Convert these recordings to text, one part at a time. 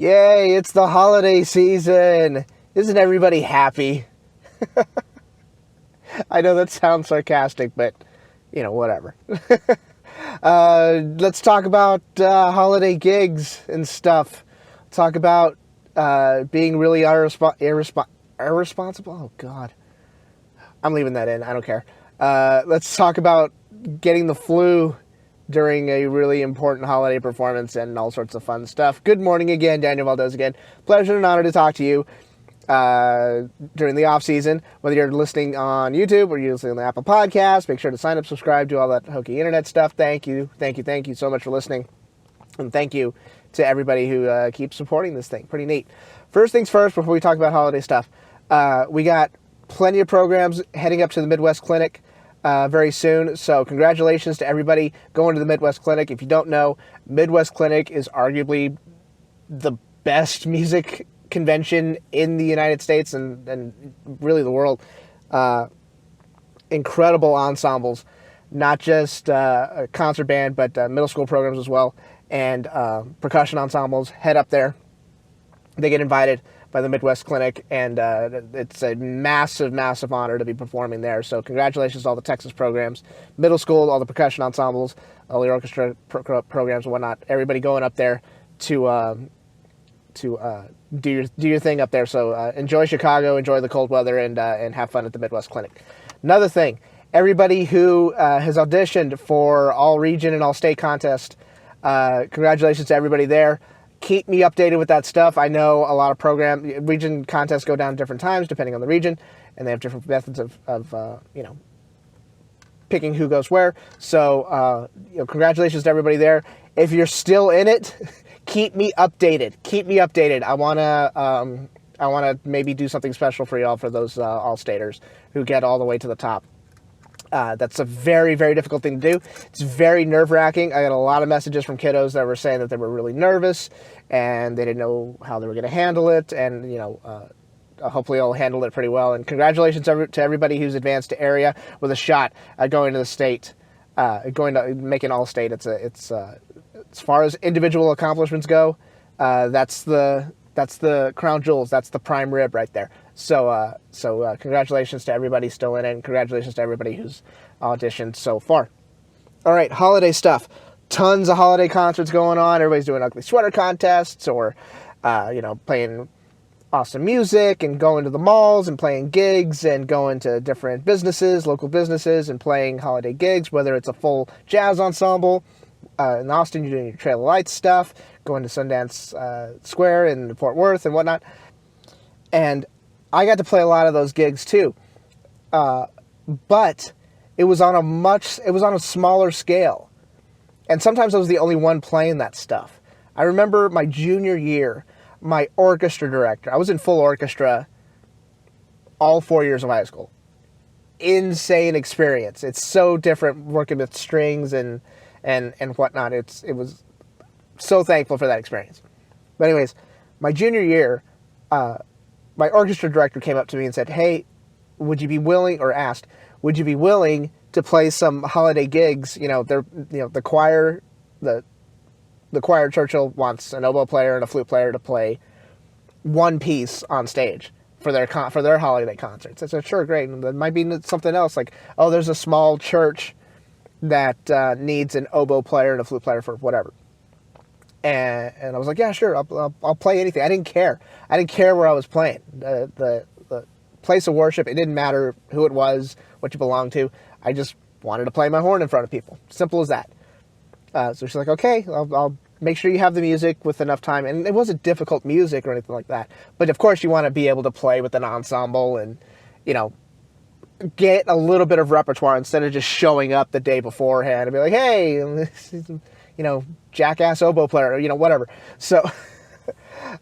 Yay, it's the holiday season. Isn't everybody happy? I know that sounds sarcastic, but, whatever. Let's talk about holiday gigs and stuff. Talk about being really irresponsible. Oh, God. I'm leaving that in. I don't care. Let's talk about getting the flu during a really important holiday performance and all sorts of fun stuff. Good morning again, Daniel Valdez again. Pleasure and honor to talk to you during the off season. Whether you're listening on YouTube or you're listening on the Apple Podcast, make sure to sign up, subscribe, do all that hokey internet stuff. Thank you so much for listening. And thank you to everybody who keeps supporting this thing. Pretty neat. First things first, before we talk about holiday stuff, we got plenty of programs heading up to the Midwest Clinic very soon. So congratulations to everybody going to the Midwest Clinic. If you don't know, Midwest Clinic is arguably the best music convention in the United States and really the world. Incredible ensembles, not just a concert band, but middle school programs as well, and percussion ensembles head up there. They get invited by the Midwest Clinic, and it's a massive, massive honor to be performing there. So congratulations to all the Texas programs, middle school, all the percussion ensembles, all the orchestra programs and whatnot. Everybody going up there to do your thing up there. So enjoy Chicago, enjoy the cold weather, and have fun at the Midwest Clinic. Another thing, everybody who has auditioned for all region and all state contest, congratulations to everybody there. Keep me updated with that stuff. I know a lot of region contests go down different times depending on the region, and they have different methods of picking who goes where. So, congratulations to everybody there. If you're still in it, keep me updated. I wanna maybe do something special for y'all for those all-staters who get all the way to the top. That's a very, very difficult thing to do. It's very nerve-wracking. I got a lot of messages from kiddos that were saying that they were really nervous and they didn't know how they were going to handle it. And, hopefully I'll handle it pretty well. And congratulations to everybody who's advanced to area with a shot at going to the state, going to make an all-state. It's as far as individual accomplishments go, that's the crown jewels. That's the prime rib right there. So congratulations to everybody still in it, and congratulations to everybody who's auditioned so far. All right, holiday stuff. Tons of holiday concerts going on. Everybody's doing ugly sweater contests or, playing awesome music and going to the malls and playing gigs and going to different businesses, local businesses, and playing holiday gigs, whether it's a full jazz ensemble. In Austin, you're doing your Trail of Lights stuff, going to Sundance Square in Fort Worth and whatnot. And I got to play a lot of those gigs too. But it was on a smaller scale. And sometimes I was the only one playing that stuff. I remember my junior year, my orchestra director, I was in full orchestra all 4 years of high school. Insane experience. It's so different working with strings and whatnot. It was so thankful for that experience. But anyways, my junior year, my orchestra director came up to me and said, "Hey, would you be willing to play some holiday gigs? The choir, the choir at Churchill wants an oboe player and a flute player to play one piece on stage for their holiday concerts." I said, "Sure, great." And there might be something else like, "Oh, there's a small church that needs an oboe player and a flute player for whatever." And I was like, "Yeah, sure, I'll play anything." I didn't care where I was playing. The place of worship, it didn't matter who it was, what you belonged to. I just wanted to play my horn in front of people. Simple as that. So she's like, "Okay, I'll make sure you have the music with enough time." And it wasn't difficult music or anything like that. But of course, you want to be able to play with an ensemble and, get a little bit of repertoire instead of just showing up the day beforehand and be like, "Hey, jackass oboe player," whatever. So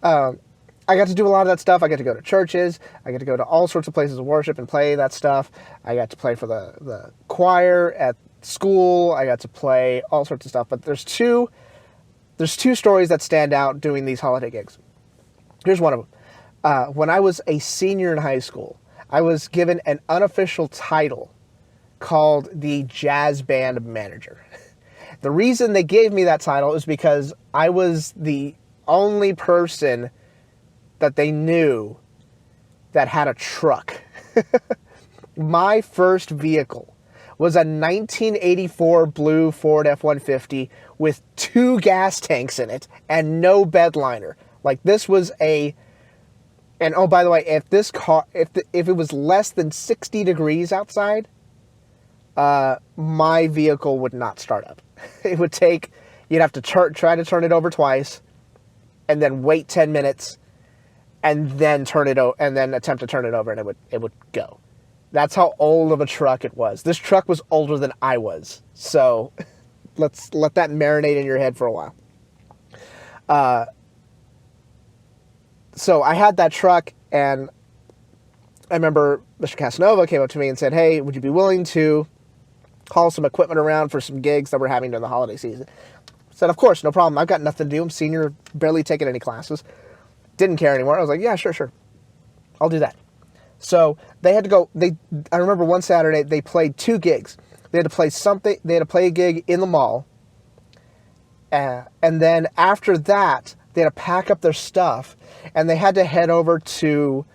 I got to do a lot of that stuff. I got to go to churches. I got to go to all sorts of places of worship and play that stuff. I got to play for the choir at school. I got to play all sorts of stuff. But there's two stories that stand out doing these holiday gigs. Here's one of them. When I was a senior in high school, I was given an unofficial title called the jazz band manager. The reason they gave me that title is because I was the only person that they knew that had a truck. My first vehicle was a 1984 blue Ford F-150 with 2 gas tanks in it and no bed liner. Like, this was a... And oh, by the way, if this car, if it was less than 60 degrees outside, my vehicle would not start up. It would take... You'd have to try to turn it over twice, and then wait 10 minutes, and then attempt to turn it over, and it would go. That's how old of a truck it was. This truck was older than I was. So let's let that marinate in your head for a while. So I had that truck, and I remember Mr. Casanova came up to me and said, hey, would you be willing to haul some equipment around for some gigs that we're having during the holiday season? I said, of course, no problem. I've got nothing to do. I'm senior, barely taking any classes. Didn't care anymore. I was like, yeah, sure. I'll do that. So they had to go. I remember one Saturday they played 2 gigs. They had to play something. They had to play a gig in the mall, and then after that they had to pack up their stuff, and they had to head over to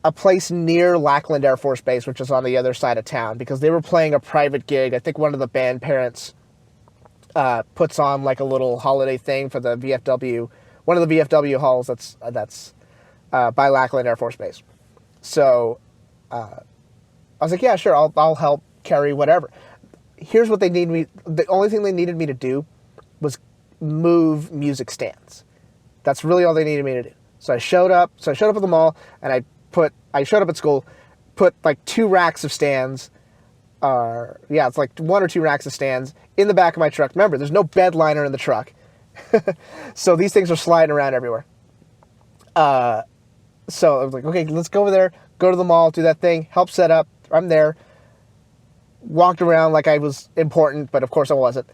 a place near Lackland Air Force Base, which is on the other side of town, because they were playing a private gig. I think one of the band parents puts on like a little holiday thing for the VFW, one of the VFW halls that's by Lackland Air Force Base. So I was like, yeah, sure, I'll help carry whatever. Here's what they need me. The only thing they needed me to do was move music stands. That's really all they needed me to do. So I showed up at the mall, and I showed up at school, put like 2 racks of stands. It's like 1 or 2 racks of stands in the back of my truck. Remember, there's no bed liner in the truck. So these things are sliding around everywhere. So I was like, okay, let's go over there, go to the mall, do that thing, help set up. I'm there. Walked around like I was important, but of course I wasn't.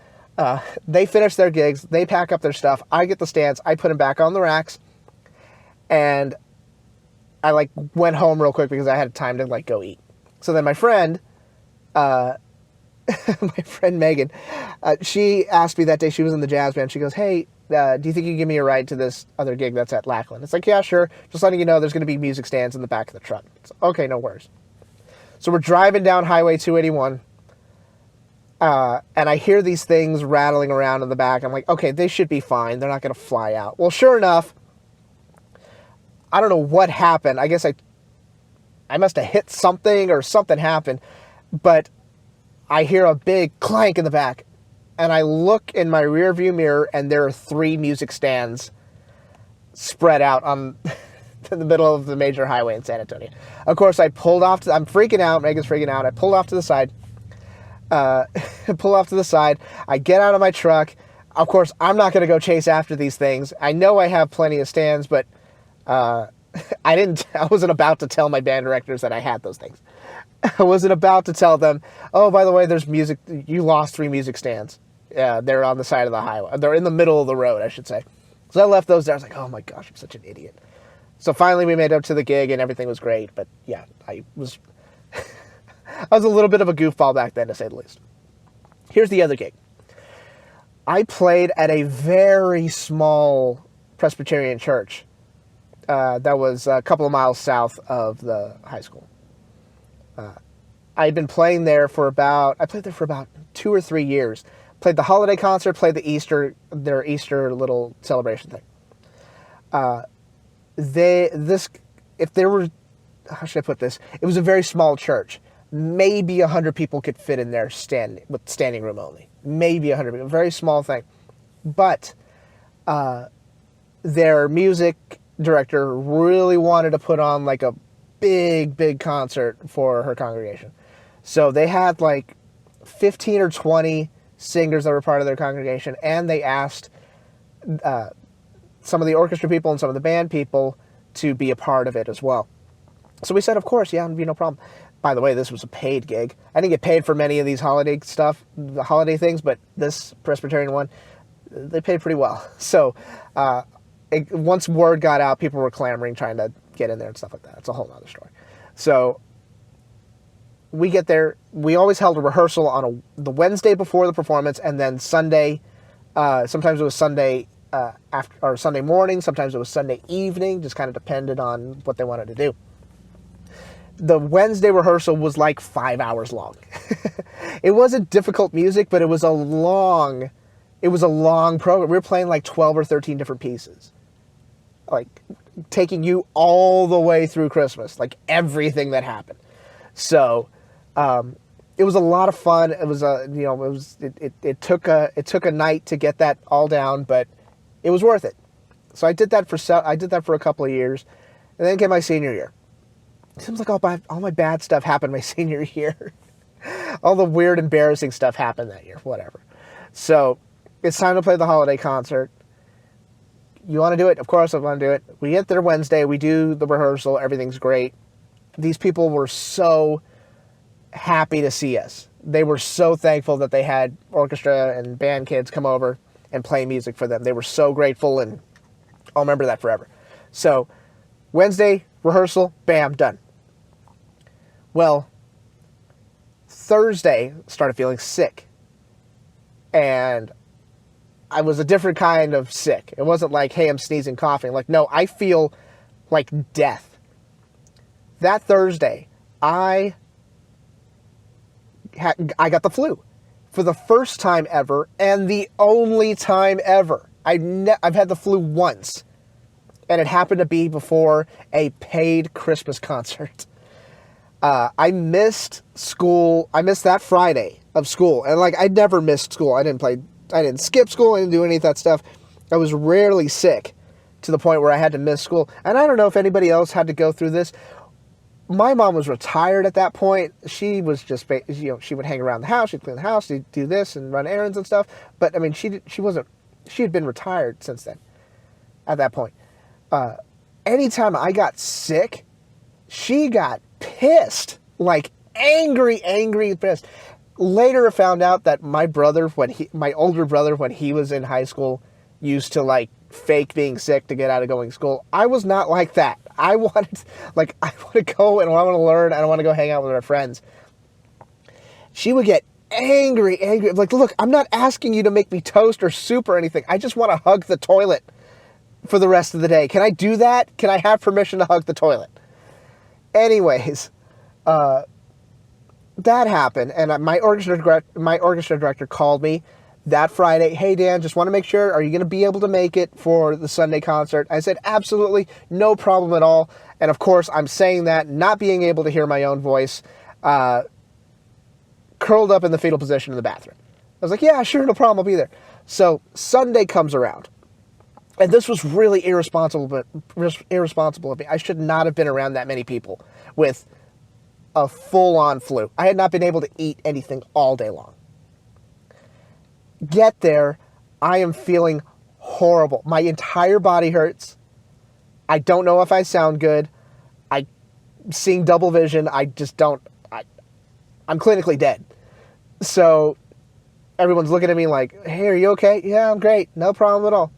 They finish their gigs. They pack up their stuff. I get the stands. I put them back on the racks. And I like went home real quick because I had time to like go eat. So then my friend, Megan, she asked me that day, she was in the jazz band. She goes, hey, do you think you can give me a ride to this other gig that's at Lackland? It's like, yeah, sure. Just letting you know there's going to be music stands in the back of the truck. It's, okay, no worries. So we're driving down Highway 281, and I hear these things rattling around in the back. I'm like, okay, they should be fine. They're not going to fly out. Well, sure enough, I don't know what happened. I guess I must have hit something or something happened, but I hear a big clank in the back. And I look in my rear view mirror, and there are 3 music stands spread out on in the middle of the major highway in San Antonio. Of course, I pulled off. I'm freaking out. Megan's freaking out. I pulled off to the side. I get out of my truck. Of course, I'm not going to go chase after these things. I know I have plenty of stands, but I wasn't about to tell my band directors that I had those things. I wasn't about to tell them, oh, by the way, there's music. You lost 3 music stands. They're on the side of the highway. They're in the middle of the road, I should say. So I left those there. I was like, oh my gosh, I'm such an idiot. So finally we made it up to the gig and everything was great. But yeah, I was a little bit of a goofball back then, to say the least. Here's the other gig. I played at a very small Presbyterian church that was a couple of miles south of the high school. I'd been playing there for about 2 or 3 years. Played the holiday concert, played their Easter little celebration thing. How should I put this? It was a very small church. Maybe 100 people could fit in there with standing room only. Maybe 100 people, a very small thing. But their music director really wanted to put on like a big concert for her congregation. So they had like 15 or 20 singers that were part of their congregation, and they asked some of the orchestra people and some of the band people to be a part of it as well. So we said, of course, yeah, it'd be no problem. By the way, this was a paid gig. I didn't get paid for many of these holiday things, but this Presbyterian one, they paid pretty well. So once word got out, people were clamoring, trying to get in there and stuff like that. It's a whole other story. So we get there. We always held a rehearsal on the Wednesday before the performance, and then Sunday. Sometimes it was Sunday after or Sunday morning. Sometimes it was Sunday evening. Just kind of depended on what they wanted to do. The Wednesday rehearsal was like 5 hours long. It wasn't difficult music, but it was a long program. We were playing like 12 or 13 different pieces, like taking you all the way through Christmas, like everything that happened. So it was a lot of fun. It was it took a night to get that all down, but it was worth it. So I did that for a couple of years, and then came my senior year. It seems like all my bad stuff happened my senior year. All the weird, embarrassing stuff happened that year. Whatever. So it's time to play the holiday concert. You want to do it? Of course I want to do it. We get there Wednesday. We do the rehearsal. Everything's great. These people were so happy to see us. They were so thankful that they had orchestra and band kids come over and play music for them. They were so grateful, and I'll remember that forever. So Wednesday, rehearsal, bam, done. Well, Thursday, started feeling sick. And I was a different kind of sick. It wasn't like, hey, I'm sneezing, coughing. Like, no, I feel like death. That Thursday, I got the flu for the first time ever and the only time ever. I've had the flu once, and it happened to be before a paid Christmas concert. I missed school. I missed that Friday of school, and like I never missed school. I didn't skip school. I didn't do any of that stuff. I was rarely sick to the point where I had to miss school. And I don't know if anybody else had to go through this. My mom was retired at that point. She was just, she would hang around the house. She'd clean the house. She'd do this and run errands and stuff. But I mean, she had been retired since then at that point. Anytime I got sick, she got pissed, like angry pissed. Later I found out that my older brother, when he was in high school, used to like fake being sick to get out of going to school. I was not like that. I want to go and I want to learn and I want to go hang out with my friends. She would get angry. Like, look, I'm not asking you to make me toast or soup or anything. I just want to hug the toilet for the rest of the day. Can I do that? Can I have permission to hug the toilet? Anyways, that happened, and my orchestra director called me that Friday. Hey, Dan, just want to make sure, are you going to be able to make it for the Sunday concert? I said, absolutely, no problem at all. And of course, I'm saying that, not being able to hear my own voice, curled up in the fetal position in the bathroom. I was like, yeah, sure, no problem, I'll be there. So Sunday comes around. And this was really irresponsible of me. I should not have been around that many people with a full-on flu. I had not been able to eat anything all day long. Get there, I am feeling horrible. My entire body hurts. I don't know if I sound good. I'm seeing double vision. I'm clinically dead. So everyone's looking at me like, hey, are you okay? Yeah, I'm great. No problem at all.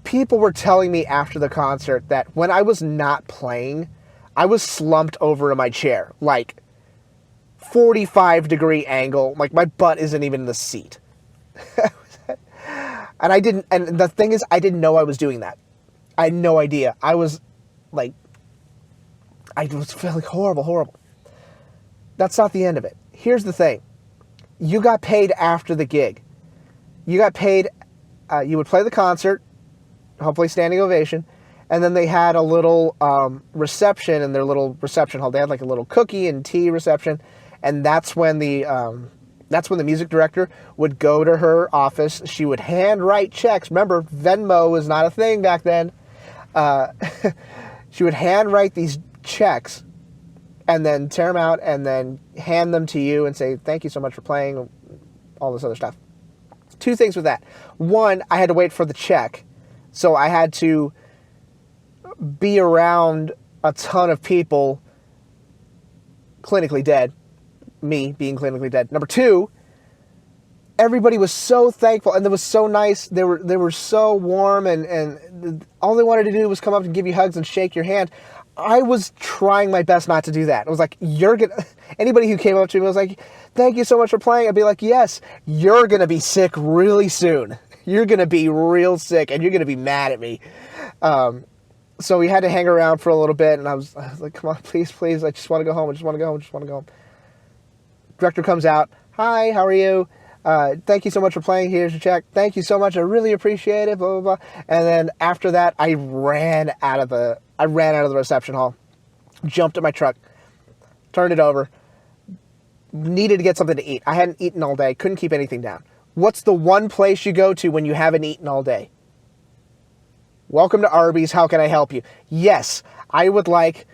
People were telling me after the concert that when I was not playing, I was slumped over in my chair, like 45-degree angle. Like my butt isn't even in the seat. And the thing is, I didn't know I was doing that. I had no idea. I was feeling horrible. That's not the end of it. Here's the thing. You got paid after the gig. You got paid, you would play the concert, hopefully standing ovation, and then they had a little reception in their little reception hall. They had like a little cookie and tea reception, and that's when the music director would go to her office. She would handwrite checks. Remember, Venmo was not a thing back then. She would handwrite these checks and then tear them out and then hand them to you and say, thank you so much for playing, all this other stuff. Two things with that. One, I had to wait for the check. So I had to be around a ton of people clinically dead. Me being clinically dead. Number two, everybody was so thankful and it was so nice. They were so warm and all they wanted to do was come up and give you hugs and shake your hand. I was trying my best not to do that. I was like, anybody who came up to me was like, thank you so much for playing. I'd be like, yes, you're going to be sick really soon. You're going to be real sick, and you're going to be mad at me. So we had to hang around for a little bit, and I was like, come on, please, I just want to go home. Director comes out. Hi, how are you? Thank you so much for playing. Here's your check. Thank you so much. I really appreciate it. Blah, blah, blah. And then after that, I ran out of the reception hall, jumped at my truck, turned it over, needed to get something to eat. I hadn't eaten all day, couldn't keep anything down. What's the one place you go to when you haven't eaten all day? Welcome to Arby's. How can I help you? Yes, I would like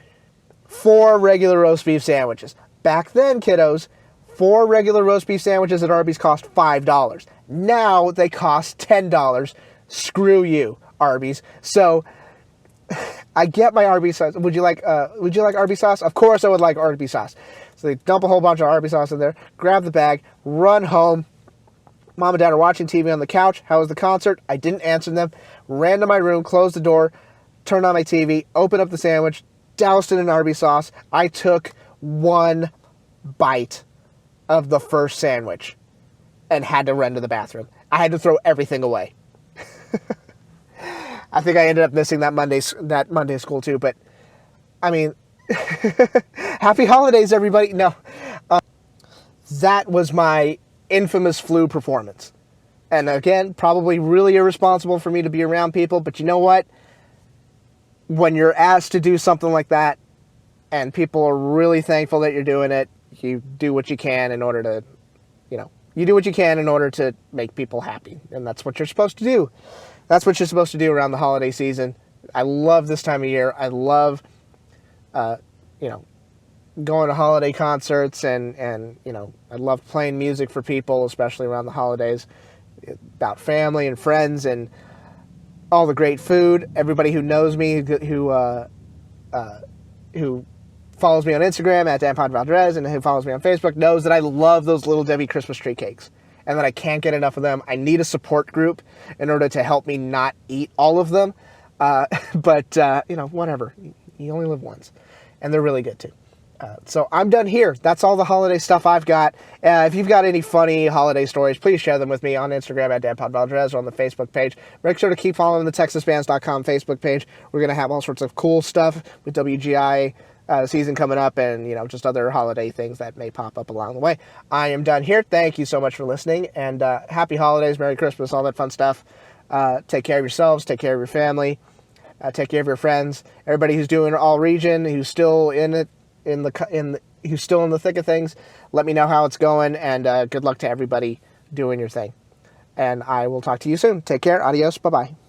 4 regular roast beef sandwiches. Back then, kiddos, 4 regular roast beef sandwiches at Arby's cost $5. Now they cost $10. Screw you, Arby's. So I get my Arby's sauce. Would you like Arby's sauce? Of course I would like Arby's sauce. So they dump a whole bunch of Arby's sauce in there, grab the bag, run home. Mom and Dad are watching TV on the couch. How was the concert? I didn't answer them. Ran to my room, closed the door, turned on my TV, opened up the sandwich, doused it in Arby's sauce. I took 1 bite of the first sandwich and had to run to the bathroom. I had to throw everything away. I think I ended up missing that Monday school too, but I mean, happy holidays, everybody. No, that was my infamous flu performance. And again, probably really irresponsible for me to be around people, but you know what? When you're asked to do something like that and people are really thankful that you're doing it, you do what you can in order to, you do what you can in order to make people happy. And that's what you're supposed to do. That's what you're supposed to do around the holiday season. I love this time of year. I love, going to holiday concerts and I love playing music for people, especially around the holidays, about family and friends and all the great food. Everybody who knows me, who follows me on Instagram at Danpodcast and who follows me on Facebook knows that I love those Little Debbie Christmas tree cakes and that I can't get enough of them. I need a support group in order to help me not eat all of them. But whatever. You only live once. And they're really good too. So I'm done here. That's all the holiday stuff I've got. If you've got any funny holiday stories, please share them with me on Instagram at Danpodcast or on the Facebook page. Make sure to keep following the TexasBands.com Facebook page. We're going to have all sorts of cool stuff with WGI season coming up and, just other holiday things that may pop up along the way. I am done here. Thank you so much for listening, and happy holidays, Merry Christmas, all that fun stuff. Take care of yourselves. Take care of your family. Take care of your friends. Everybody who's doing all region, who's still who's still in the thick of things, let me know how it's going, and good luck to everybody doing your thing. And I will talk to you soon. Take care. Adios. Bye-bye.